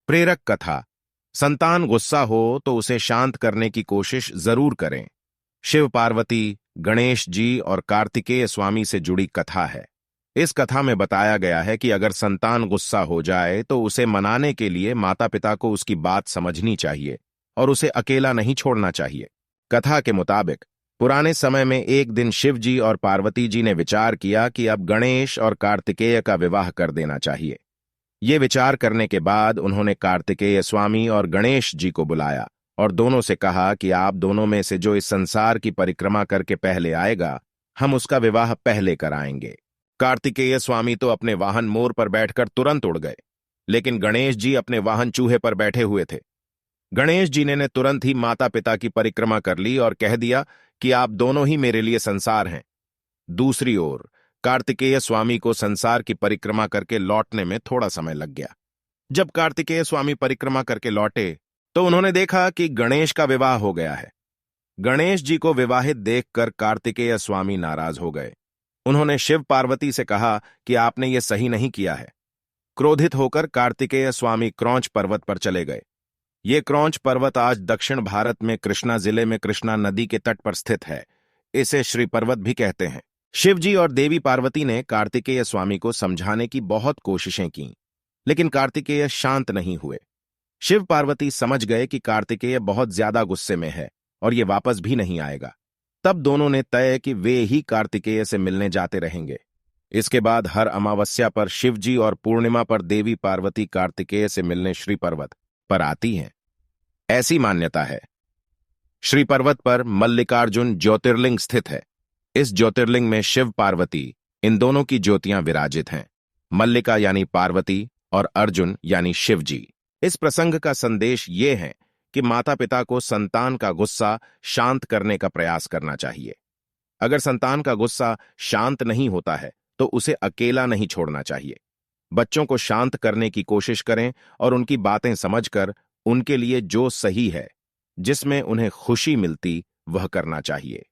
प्रेरक कथा। संतान गुस्सा हो तो उसे शांत करने की कोशिश जरूर करें। शिव पार्वती, गणेश जी और कार्तिकेय स्वामी से जुड़ी कथा है। इस कथा में बताया गया है कि अगर संतान गुस्सा हो जाए तो उसे मनाने के लिए माता पिता को उसकी बात समझनी चाहिए और उसे अकेला नहीं छोड़ना चाहिए। कथा के मुताबिक पुराने समय में एक दिन शिव जी और पार्वती जी ने विचार किया कि अब गणेश और कार्तिकेय का विवाह कर देना चाहिए। ये विचार करने के बाद उन्होंने कार्तिकेय स्वामी और गणेश जी को बुलाया और दोनों से कहा कि आप दोनों में से जो इस संसार की परिक्रमा करके पहले आएगा, हम उसका विवाह पहले कराएंगे। कार्तिकेय स्वामी तो अपने वाहन मोर पर बैठकर तुरंत उड़ गए, लेकिन गणेश जी अपने वाहन चूहे पर बैठे हुए थे। गणेश जी ने तुरंत ही माता पिता की परिक्रमा कर ली और कह दिया कि आप दोनों ही मेरे लिए संसार हैं। दूसरी ओर कार्तिकेय स्वामी को संसार की परिक्रमा करके लौटने में थोड़ा समय लग गया। जब कार्तिकेय स्वामी परिक्रमा करके लौटे तो उन्होंने देखा कि गणेश का विवाह हो गया है। गणेश जी को विवाहित देखकर कार्तिकेय स्वामी नाराज हो गए। उन्होंने शिव पार्वती से कहा कि आपने ये सही नहीं किया है। क्रोधित होकर कार्तिकेय स्वामी क्रौंच पर्वत पर चले गए। ये क्रौंच पर्वत आज दक्षिण भारत में कृष्णा जिले में कृष्णा नदी के तट पर स्थित है। इसे श्री पर्वत भी कहते हैं। शिव जी और देवी पार्वती ने कार्तिकेय स्वामी को समझाने की बहुत कोशिशें की, लेकिन कार्तिकेय शांत नहीं हुए। शिव पार्वती समझ गए कि कार्तिकेय बहुत ज्यादा गुस्से में है और ये वापस भी नहीं आएगा। तब दोनों ने तय कि वे ही कार्तिकेय से मिलने जाते रहेंगे। इसके बाद हर अमावस्या पर शिव जी और पूर्णिमा पर देवी पार्वती कार्तिकेय से मिलने श्री पर्वत पर आती हैं। ऐसी मान्यता है। श्री पर्वत पर मल्लिकार्जुन ज्योतिर्लिंग स्थित है। इस ज्योतिर्लिंग में शिव पार्वती इन दोनों की ज्योतियां विराजित हैं। मल्लिका यानी पार्वती और अर्जुन यानी शिव जी। इस प्रसंग का संदेश ये है कि माता पिता को संतान का गुस्सा शांत करने का प्रयास करना चाहिए। अगर संतान का गुस्सा शांत नहीं होता है तो उसे अकेला नहीं छोड़ना चाहिए। बच्चों को शांत करने की कोशिश करें और उनकी बातें समझकर उनके लिए जो सही है, जिसमें उन्हें खुशी मिलती, वह करना चाहिए।